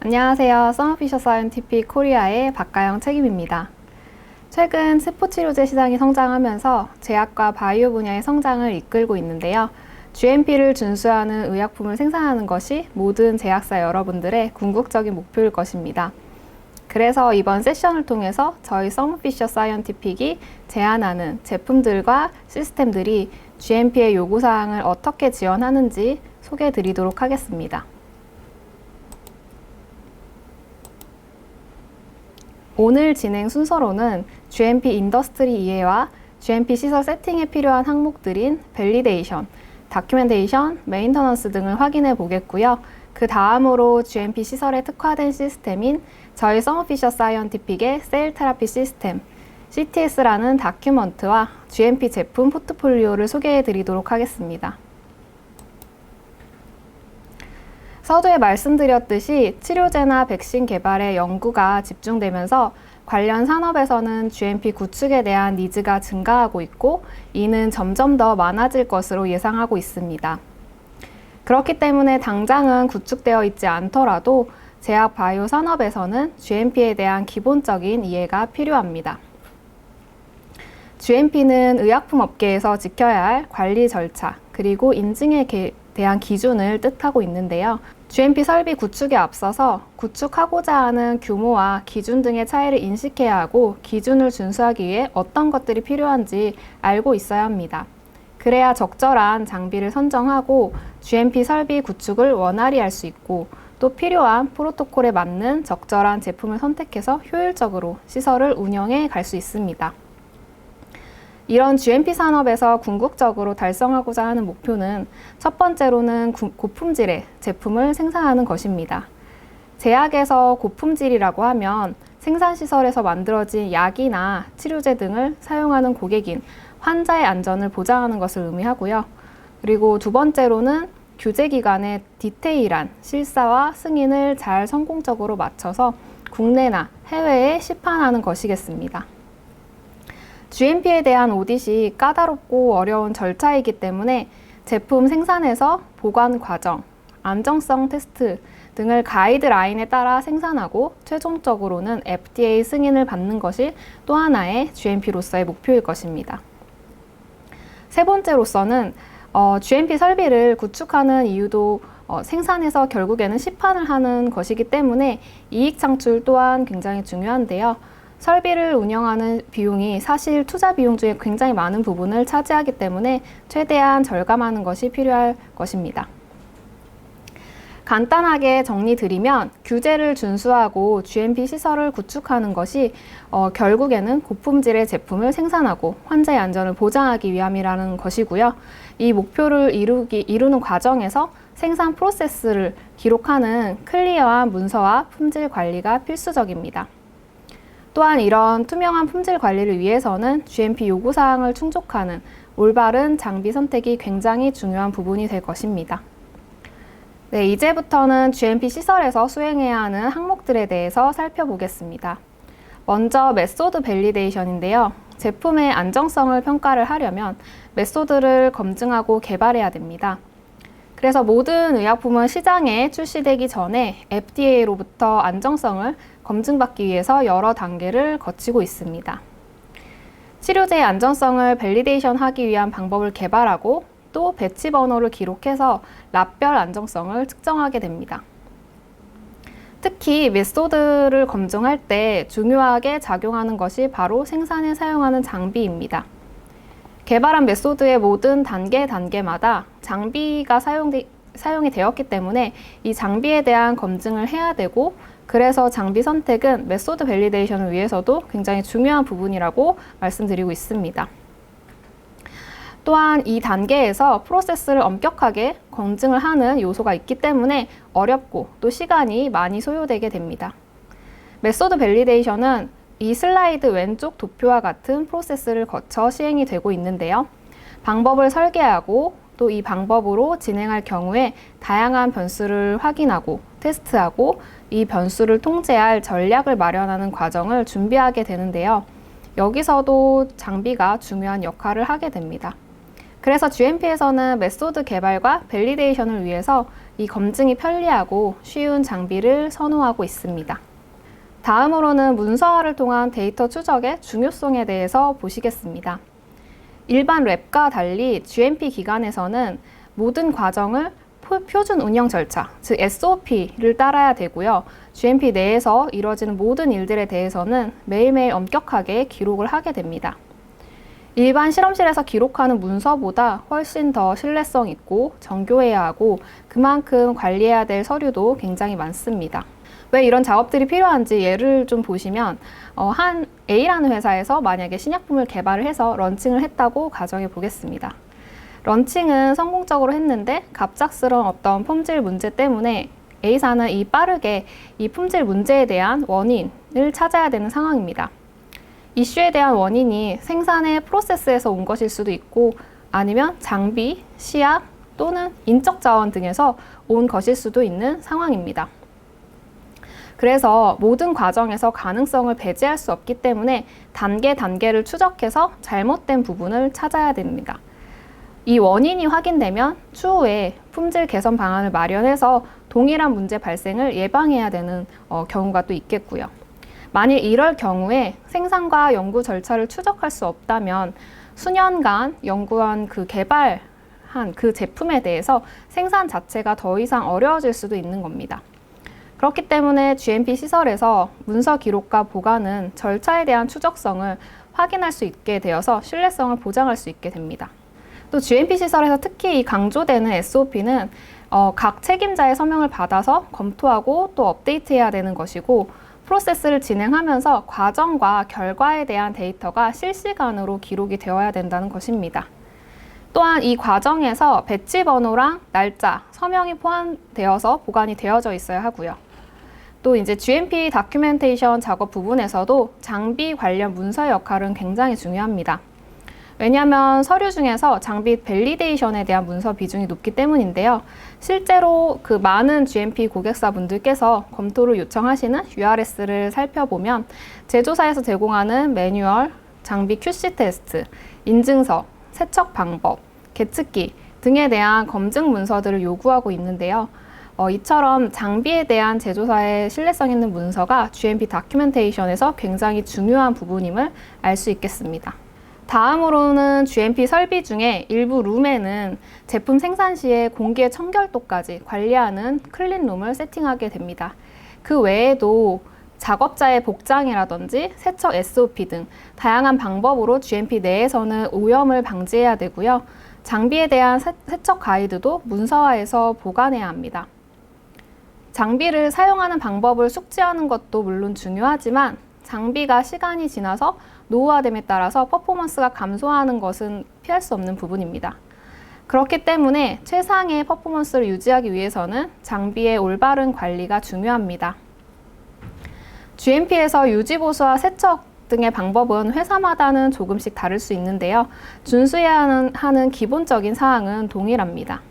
안녕하세요. 서머피셔 사이언티픽 코리아의 박가영 책임입니다. 최근 세포치료제 시장이 성장하면서 제약과 바이오 분야의 성장을 이끌고 있는데요. GMP를 준수하는 의약품을 생산하는 것이 모든 제약사 여러분들의 궁극적인 목표일 것입니다. 그래서 이번 세션을 통해서 저희 서머피셔 사이언티픽이 제안하는 제품들과 시스템들이 GMP의 요구사항을 어떻게 지원하는지 소개해 드리도록 하겠습니다. 오늘 진행 순서로는 GMP 인더스트리 이해와 GMP 시설 세팅에 필요한 항목들인 밸리데이션, 다큐멘테이션, 메인터넌스 등을 확인해 보겠고요. 그 다음으로 GMP 시설에 특화된 시스템인 저희 서머피셔 사이언티픽의 셀 테라피 시스템, CTS라는 다큐먼트와 GMP 제품 포트폴리오를 소개해 드리도록 하겠습니다. 서두에 말씀드렸듯이 치료제나 백신 개발에 연구가 집중되면서 관련 산업에서는 GMP 구축에 대한 니즈가 증가하고 있고 이는 점점 더 많아질 것으로 예상하고 있습니다. 그렇기 때문에 당장은 구축되어 있지 않더라도 제약 바이오 산업에서는 GMP에 대한 기본적인 이해가 필요합니다. GMP는 의약품 업계에서 지켜야 할 관리 절차 그리고 인증에 대한 기준을 뜻하고 있는데요. GMP 설비 구축에 앞서서 구축하고자 하는 규모와 기준 등의 차이를 인식해야 하고 기준을 준수하기 위해 어떤 것들이 필요한지 알고 있어야 합니다. 그래야 적절한 장비를 선정하고 GMP 설비 구축을 원활히 할 수 있고 또 필요한 프로토콜에 맞는 적절한 제품을 선택해서 효율적으로 시설을 운영해 갈 수 있습니다. 이런 GMP 산업에서 궁극적으로 달성하고자 하는 목표는 첫 번째로는 고품질의 제품을 생산하는 것입니다. 제약에서 고품질이라고 하면 생산시설에서 만들어진 약이나 치료제 등을 사용하는 고객인 환자의 안전을 보장하는 것을 의미하고요. 그리고 두 번째로는 규제기관의 디테일한 실사와 승인을 잘 성공적으로 맞춰서 국내나 해외에 시판하는 것이겠습니다. GMP에 대한 오디시 까다롭고 어려운 절차이기 때문에 제품 생산에서 보관 과정, 안정성 테스트 등을 가이드라인에 따라 생산하고 최종적으로는 FDA 승인을 받는 것이 또 하나의 GMP로서의 목표일 것입니다. 세 번째로서는 GMP 설비를 구축하는 이유도 생산에서 결국에는 시판을 하는 것이기 때문에 이익 창출 또한 굉장히 중요한데요. 설비를 운영하는 비용이 사실 투자 비용 중에 굉장히 많은 부분을 차지하기 때문에 최대한 절감하는 것이 필요할 것입니다. 간단하게 정리드리면 규제를 준수하고 GMP 시설을 구축하는 것이 결국에는 고품질의 제품을 생산하고 환자의 안전을 보장하기 위함이라는 것이고요. 이 목표를 이루는 과정에서 생산 프로세스를 기록하는 클리어한 문서와 품질 관리가 필수적입니다. 또한 이런 투명한 품질 관리를 위해서는 GMP 요구사항을 충족하는 올바른 장비 선택이 굉장히 중요한 부분이 될 것입니다. 네, 이제부터는 GMP 시설에서 수행해야 하는 항목들에 대해서 살펴보겠습니다. 먼저 메소드 밸리데이션인데요. 제품의 안정성을 평가를 하려면 메소드를 검증하고 개발해야 됩니다. 그래서 모든 의약품은 시장에 출시되기 전에 FDA로부터 안정성을 검증받기 위해서 여러 단계를 거치고 있습니다. 치료제의 안전성을 밸리데이션 하기 위한 방법을 개발하고 또 배치 번호를 기록해서 랍별 안정성을 측정하게 됩니다. 특히 메소드를 검증할 때 중요하게 작용하는 것이 바로 생산에 사용하는 장비입니다. 개발한 메소드의 모든 단계마다 장비가 사용이 되었기 때문에 이 장비에 대한 검증을 해야 되고 그래서 장비 선택은 메소드 밸리데이션을 위해서도 굉장히 중요한 부분이라고 말씀드리고 있습니다. 또한 이 단계에서 프로세스를 엄격하게 검증을 하는 요소가 있기 때문에 어렵고 또 시간이 많이 소요되게 됩니다. 메소드 밸리데이션은 이 슬라이드 왼쪽 도표와 같은 프로세스를 거쳐 시행이 되고 있는데요. 방법을 설계하고 또 이 방법으로 진행할 경우에 다양한 변수를 확인하고 테스트하고 이 변수를 통제할 전략을 마련하는 과정을 준비하게 되는데요. 여기서도 장비가 중요한 역할을 하게 됩니다. 그래서 GMP에서는 메소드 개발과 밸리데이션을 위해서 이 검증이 편리하고 쉬운 장비를 선호하고 있습니다. 다음으로는 문서화를 통한 데이터 추적의 중요성에 대해서 보시겠습니다. 일반 랩과 달리 GMP 기관에서는 모든 과정을 표준 운영 절차, 즉 SOP를 따라야 되고요. GMP 내에서 이루어지는 모든 일들에 대해서는 매일매일 엄격하게 기록을 하게 됩니다. 일반 실험실에서 기록하는 문서보다 훨씬 더 신뢰성 있고 정교해야 하고 그만큼 관리해야 될 서류도 굉장히 많습니다. 왜 이런 작업들이 필요한지 예를 좀 보시면 한 A라는 회사에서 만약에 신약품을 개발을 해서 런칭을 했다고 가정해 보겠습니다. 런칭은 성공적으로 했는데 갑작스러운 어떤 품질 문제 때문에 A사는 빠르게 이 품질 문제에 대한 원인을 찾아야 되는 상황입니다. 이슈에 대한 원인이 생산의 프로세스에서 온 것일 수도 있고 아니면 장비, 시약 또는 인적 자원 등에서 온 것일 수도 있는 상황입니다. 그래서 모든 과정에서 가능성을 배제할 수 없기 때문에 단계를 추적해서 잘못된 부분을 찾아야 됩니다. 이 원인이 확인되면 추후에 품질 개선 방안을 마련해서 동일한 문제 발생을 예방해야 되는 경우가 또 있겠고요. 만일 이럴 경우에 생산과 연구 절차를 추적할 수 없다면 수년간 연구한 개발한 그 제품에 대해서 생산 자체가 더 이상 어려워질 수도 있는 겁니다. 그렇기 때문에 GMP 시설에서 문서 기록과 보관은 절차에 대한 추적성을 확인할 수 있게 되어서 신뢰성을 보장할 수 있게 됩니다. 또 GMP 시설에서 특히 강조되는 SOP는 각 책임자의 서명을 받아서 검토하고 또 업데이트해야 되는 것이고 프로세스를 진행하면서 과정과 결과에 대한 데이터가 실시간으로 기록이 되어야 된다는 것입니다. 또한 이 과정에서 배치 번호랑 날짜, 서명이 포함되어서 보관이 되어져 있어야 하고요. 또 이제 GMP 다큐멘테이션 작업 부분에서도 장비 관련 문서의 역할은 굉장히 중요합니다. 왜냐하면 서류 중에서 장비 밸리데이션에 대한 문서 비중이 높기 때문인데요. 실제로 많은 GMP 고객사분들께서 검토를 요청하시는 URS를 살펴보면 제조사에서 제공하는 매뉴얼, 장비 QC 테스트, 인증서, 세척 방법, 계측기 등에 대한 검증 문서들을 요구하고 있는데요. 이처럼 장비에 대한 제조사의 신뢰성 있는 문서가 GMP 다큐멘테이션에서 굉장히 중요한 부분임을 알 수 있겠습니다. 다음으로는 GMP 설비 중에 일부 룸에는 제품 생산 시에 공기의 청결도까지 관리하는 클린룸을 세팅하게 됩니다. 그 외에도 작업자의 복장이라든지 세척 SOP 등 다양한 방법으로 GMP 내에서는 오염을 방지해야 되고요. 장비에 대한 세척 가이드도 문서화해서 보관해야 합니다. 장비를 사용하는 방법을 숙지하는 것도 물론 중요하지만 장비가 시간이 지나서 노후화됨에 따라서 퍼포먼스가 감소하는 것은 피할 수 없는 부분입니다. 그렇기 때문에 최상의 퍼포먼스를 유지하기 위해서는 장비의 올바른 관리가 중요합니다. GMP에서 유지보수와 세척 등의 방법은 회사마다는 조금씩 다를 수 있는데요. 준수해야 하는 기본적인 사항은 동일합니다.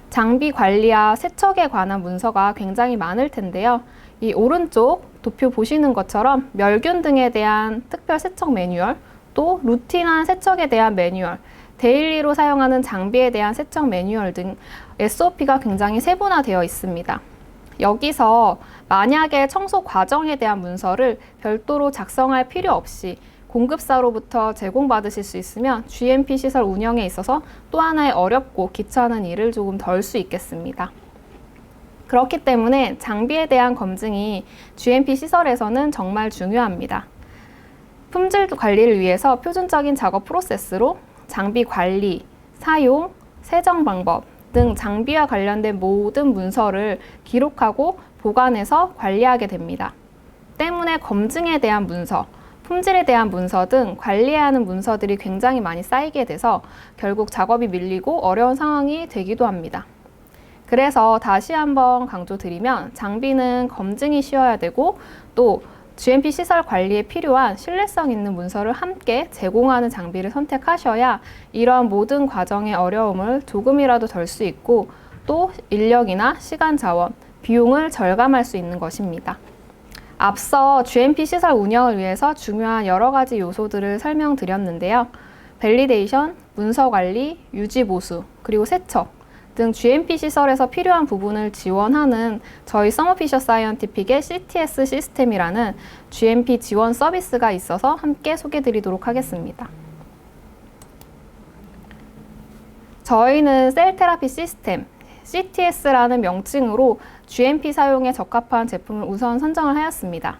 장비 관리와 세척에 관한 문서가 굉장히 많을 텐데요. 이 오른쪽 도표 보시는 것처럼 멸균 등에 대한 특별 세척 매뉴얼, 또 루틴한 세척에 대한 매뉴얼, 데일리로 사용하는 장비에 대한 세척 매뉴얼 등 SOP가 굉장히 세분화되어 있습니다. 여기서 만약에 청소 과정에 대한 문서를 별도로 작성할 필요 없이 공급사로부터 제공받으실 수 있으면 GMP 시설 운영에 있어서 또 하나의 어렵고 귀찮은 일을 조금 덜 수 있겠습니다. 그렇기 때문에 장비에 대한 검증이 GMP 시설에서는 정말 중요합니다. 품질 관리를 위해서 표준적인 작업 프로세스로 장비 관리, 사용, 세정 방법 등 장비와 관련된 모든 문서를 기록하고 보관해서 관리하게 됩니다. 때문에 검증에 대한 문서, 품질에 대한 문서 등 관리해야 하는 문서들이 굉장히 많이 쌓이게 돼서 결국 작업이 밀리고 어려운 상황이 되기도 합니다. 그래서 다시 한번 강조드리면 장비는 검증이 쉬워야 되고 또 GMP 시설 관리에 필요한 신뢰성 있는 문서를 함께 제공하는 장비를 선택하셔야 이러한 모든 과정의 어려움을 조금이라도 덜 수 있고 또 인력이나 시간 자원, 비용을 절감할 수 있는 것입니다. 앞서 GMP 시설 운영을 위해서 중요한 여러 가지 요소들을 설명드렸는데요. 밸리데이션, 문서 관리, 유지 보수, 그리고 세척 등 GMP 시설에서 필요한 부분을 지원하는 저희 서머피셔 사이언티픽의 CTS 시스템이라는 GMP 지원 서비스가 있어서 함께 소개드리도록 하겠습니다. 저희는 셀 테라피 시스템, CTS라는 명칭으로 GMP 사용에 적합한 제품을 우선 선정을 하였습니다.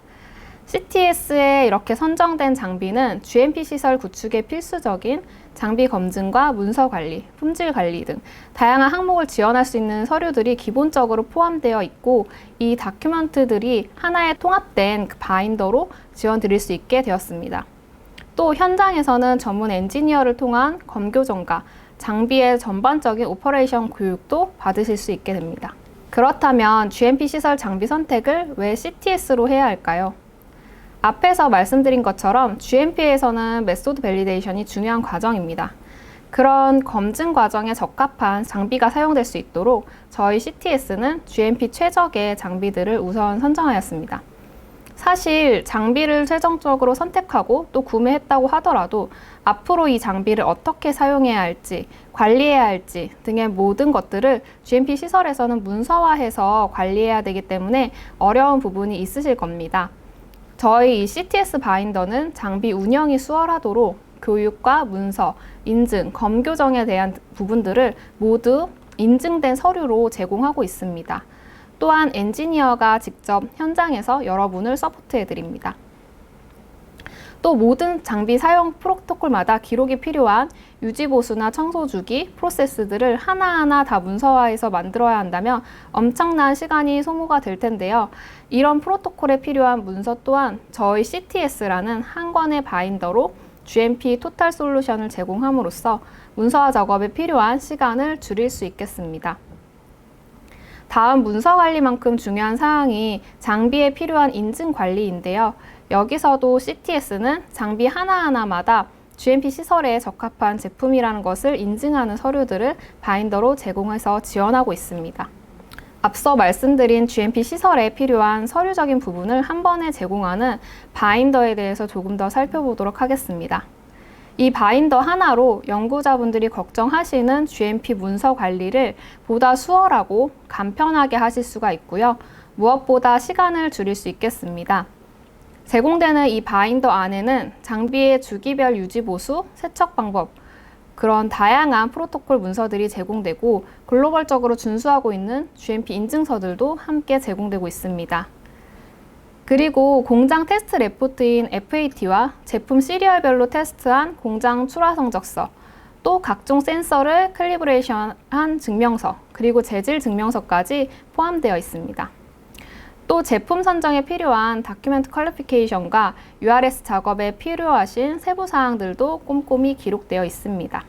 CTS에 이렇게 선정된 장비는 GMP 시설 구축에 필수적인 장비 검증과 문서 관리, 품질 관리 등 다양한 항목을 지원할 수 있는 서류들이 기본적으로 포함되어 있고, 이 다큐멘트들이 하나의 통합된 바인더로 지원 드릴 수 있게 되었습니다. 또 현장에서는 전문 엔지니어를 통한 검교정과 장비의 전반적인 오퍼레이션 교육도 받으실 수 있게 됩니다. 그렇다면 GMP 시설 장비 선택을 왜 CTS로 해야 할까요? 앞에서 말씀드린 것처럼 GMP에서는 메소드 밸리데이션이 중요한 과정입니다. 그런 검증 과정에 적합한 장비가 사용될 수 있도록 저희 CTS는 GMP 최적의 장비들을 우선 선정하였습니다. 사실 장비를 최종적으로 선택하고 또 구매했다고 하더라도 앞으로 이 장비를 어떻게 사용해야 할지, 관리해야 할지 등의 모든 것들을 GMP 시설에서는 문서화해서 관리해야 되기 때문에 어려운 부분이 있으실 겁니다. 저희 이 CTS 바인더는 장비 운영이 수월하도록 교육과 문서, 인증, 검교정에 대한 부분들을 모두 인증된 서류로 제공하고 있습니다. 또한 엔지니어가 직접 현장에서 여러분을 서포트해 드립니다. 또 모든 장비 사용 프로토콜마다 기록이 필요한 유지보수나 청소주기, 프로세스들을 하나하나 다 문서화해서 만들어야 한다면 엄청난 시간이 소모가 될 텐데요. 이런 프로토콜에 필요한 문서 또한 저희 CTS라는 한 권의 바인더로 GMP 토탈 솔루션을 제공함으로써 문서화 작업에 필요한 시간을 줄일 수 있겠습니다. 다음 문서 관리만큼 중요한 사항이 장비에 필요한 인증 관리인데요. 여기서도 CTS는 장비 하나하나마다 GMP 시설에 적합한 제품이라는 것을 인증하는 서류들을 바인더로 제공해서 지원하고 있습니다. 앞서 말씀드린 GMP 시설에 필요한 서류적인 부분을 한 번에 제공하는 바인더에 대해서 조금 더 살펴보도록 하겠습니다. 이 바인더 하나로 연구자분들이 걱정하시는 GMP 문서 관리를 보다 수월하고 간편하게 하실 수가 있고요. 무엇보다 시간을 줄일 수 있겠습니다. 제공되는 이 바인더 안에는 장비의 주기별 유지보수, 세척 방법, 그런 다양한 프로토콜 문서들이 제공되고 글로벌적으로 준수하고 있는 GMP 인증서들도 함께 제공되고 있습니다. 그리고 공장 테스트 레포트인 FAT와 제품 시리얼별로 테스트한 공장 출하 성적서, 또 각종 센서를 캘리브레이션한 증명서, 그리고 재질 증명서까지 포함되어 있습니다. 또 제품 선정에 필요한 다큐멘트 퀄리피케이션과 URS 작업에 필요하신 세부 사항들도 꼼꼼히 기록되어 있습니다.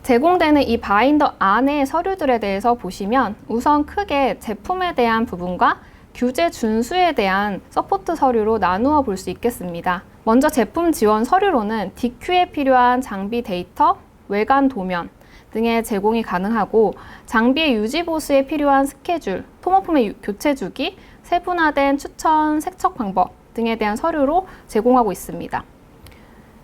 제공되는 이 바인더 안의 서류들에 대해서 보시면 우선 크게 제품에 대한 부분과 규제 준수에 대한 서포트 서류로 나누어 볼 수 있겠습니다. 먼저 제품 지원 서류로는 DQ에 필요한 장비 데이터, 외관 도면 등의 제공이 가능하고, 장비의 유지 보수에 필요한 스케줄, 소모품의 교체 주기, 세분화된 추천, 세척 방법 등에 대한 서류로 제공하고 있습니다.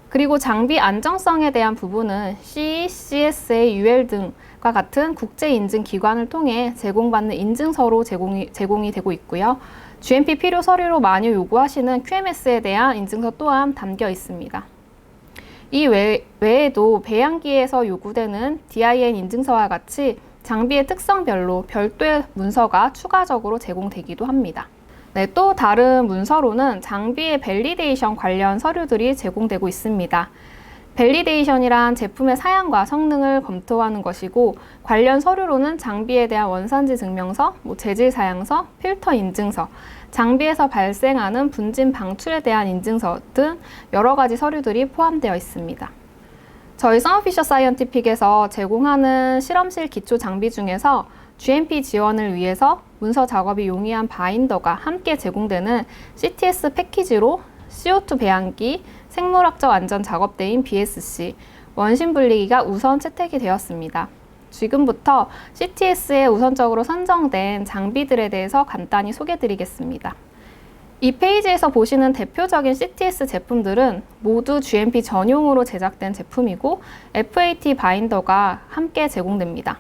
그리고 장비 안정성에 대한 부분은 CE, CSA, UL 등과 같은 국제 인증 기관을 통해 제공받는 인증서로 제공이 되고 있고요. GMP 필요 서류로 많이 요구하시는 QMS에 대한 인증서 또한 담겨 있습니다. 이 외에도 배양기에서 요구되는 DIN 인증서와 같이 장비의 특성별로 별도의 문서가 추가적으로 제공되기도 합니다. 네, 또 다른 문서로는 장비의 밸리데이션 관련 서류들이 제공되고 있습니다. 밸리데이션이란 제품의 사양과 성능을 검토하는 것이고, 관련 서류로는 장비에 대한 원산지 증명서, 재질 사양서, 필터 인증서, 장비에서 발생하는 분진 방출에 대한 인증서 등 여러 가지 서류들이 포함되어 있습니다. 저희 서머피셔 사이언티픽에서 제공하는 실험실 기초 장비 중에서 GMP 지원을 위해서 문서 작업이 용이한 바인더가 함께 제공되는 CTS 패키지로 CO2 배양기, 생물학적 안전 작업대인 BSC, 원심 분리기가 우선 채택이 되었습니다. 지금부터 CTS에 우선적으로 선정된 장비들에 대해서 간단히 소개드리겠습니다. 이 페이지에서 보시는 대표적인 CTS 제품들은 모두 GMP 전용으로 제작된 제품이고 FAT 바인더가 함께 제공됩니다.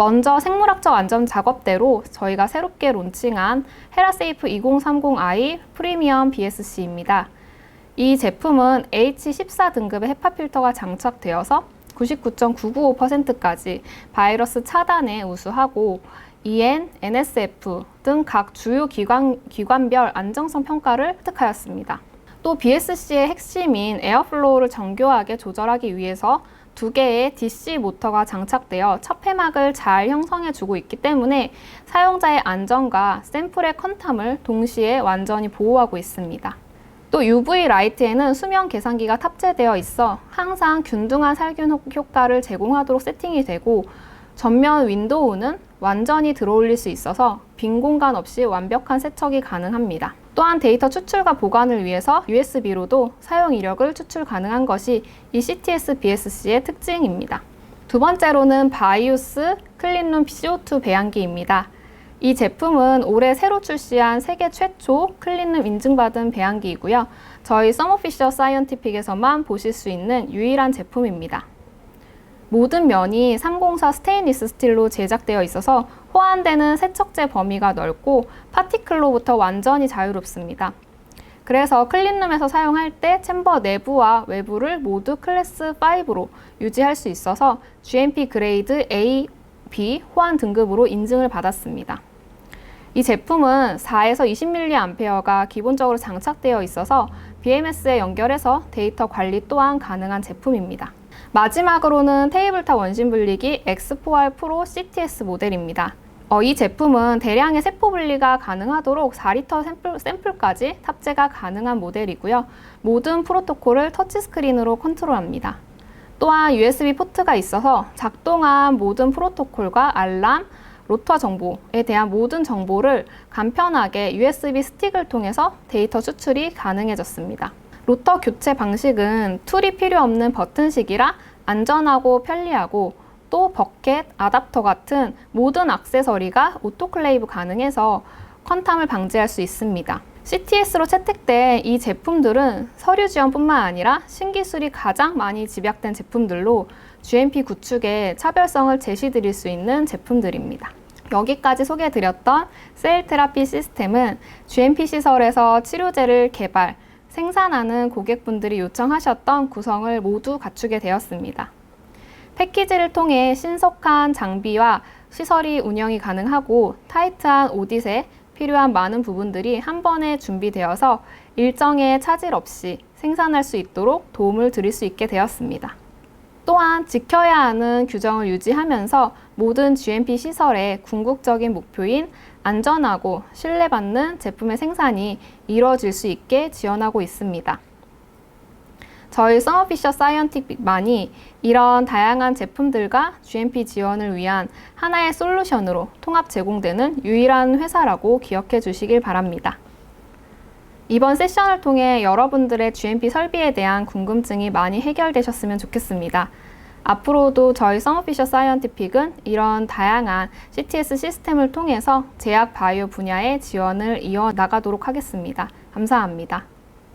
먼저 생물학적 안전 작업대로 저희가 새롭게 론칭한 헤라세이프 2030i 프리미엄 BSC입니다. 이 제품은 H14 등급의 헤파 필터가 장착되어서 99.995%까지 바이러스 차단에 우수하고 EN, NSF 등 각 주요 기관별 안정성 평가를 획득하였습니다. 또 BSC의 핵심인 에어플로우를 정교하게 조절하기 위해서 2개의 DC 모터가 장착되어 첩회막을 잘 형성해주고 있기 때문에 사용자의 안전과 샘플의 컨텀을 동시에 완전히 보호하고 있습니다. 또 UV 라이트에는 수면 계산기가 탑재되어 있어 항상 균등한 살균 효과를 제공하도록 세팅이 되고 전면 윈도우는 완전히 들어올릴 수 있어서 빈 공간 없이 완벽한 세척이 가능합니다. 또한 데이터 추출과 보관을 위해서 USB로도 사용 이력을 추출 가능한 것이 이 CTS BSC의 특징입니다. 두 번째로는 바이오스 클린룸 CO2 배양기입니다. 이 제품은 올해 새로 출시한 세계 최초 클린룸 인증받은 배양기이고요. 저희 서머피셔 사이언티픽에서만 보실 수 있는 유일한 제품입니다. 모든 면이 304 스테인리스 스틸로 제작되어 있어서 호환되는 세척제 범위가 넓고 파티클로부터 완전히 자유롭습니다. 그래서 클린룸에서 사용할 때 챔버 내부와 외부를 모두 클래스 5로 유지할 수 있어서 GMP 그레이드 A, B 호환 등급으로 인증을 받았습니다. 이 제품은 4에서 20mAh가 기본적으로 장착되어 있어서 BMS에 연결해서 데이터 관리 또한 가능한 제품입니다. 마지막으로는 테이블탑 원심 분리기 X4R 프로 CTS 모델입니다. 이 제품은 대량의 세포 분리가 가능하도록 4리터 샘플까지 탑재가 가능한 모델이고요. 모든 프로토콜을 터치스크린으로 컨트롤합니다. 또한 USB 포트가 있어서 작동한 모든 프로토콜과 알람, 로터 정보에 대한 모든 정보를 간편하게 USB 스틱을 통해서 데이터 추출이 가능해졌습니다. 로터 교체 방식은 툴이 필요 없는 버튼식이라 안전하고 편리하고 또 버켓, 아답터 같은 모든 액세서리가 오토클레이브 가능해서 컨탐을 방지할 수 있습니다. CTS로 채택된 이 제품들은 서류 지원뿐만 아니라 신기술이 가장 많이 집약된 제품들로 GMP 구축에 차별성을 제시드릴 수 있는 제품들입니다. 여기까지 소개해드렸던 셀 테라피 시스템은 GMP 시설에서 치료제를 개발, 생산하는 고객분들이 요청하셨던 구성을 모두 갖추게 되었습니다. 패키지를 통해 신속한 장비와 시설이 운영이 가능하고 타이트한 오딧에 필요한 많은 부분들이 한 번에 준비되어서 일정의 차질 없이 생산할 수 있도록 도움을 드릴 수 있게 되었습니다. 또한 지켜야 하는 규정을 유지하면서 모든 GMP 시설의 궁극적인 목표인 안전하고 신뢰받는 제품의 생산이 이루어질 수 있게 지원하고 있습니다. 저희 서머피셔 사이언티픽만이 이런 다양한 제품들과 GMP 지원을 위한 하나의 솔루션으로 통합 제공되는 유일한 회사라고 기억해 주시길 바랍니다. 이번 세션을 통해 여러분들의 GMP 설비에 대한 궁금증이 많이 해결되셨으면 좋겠습니다. 앞으로도 저희 서머피셔 사이언티픽은 이런 다양한 CTS 시스템을 통해서 제약 바이오 분야의 지원을 이어나가도록 하겠습니다. 감사합니다.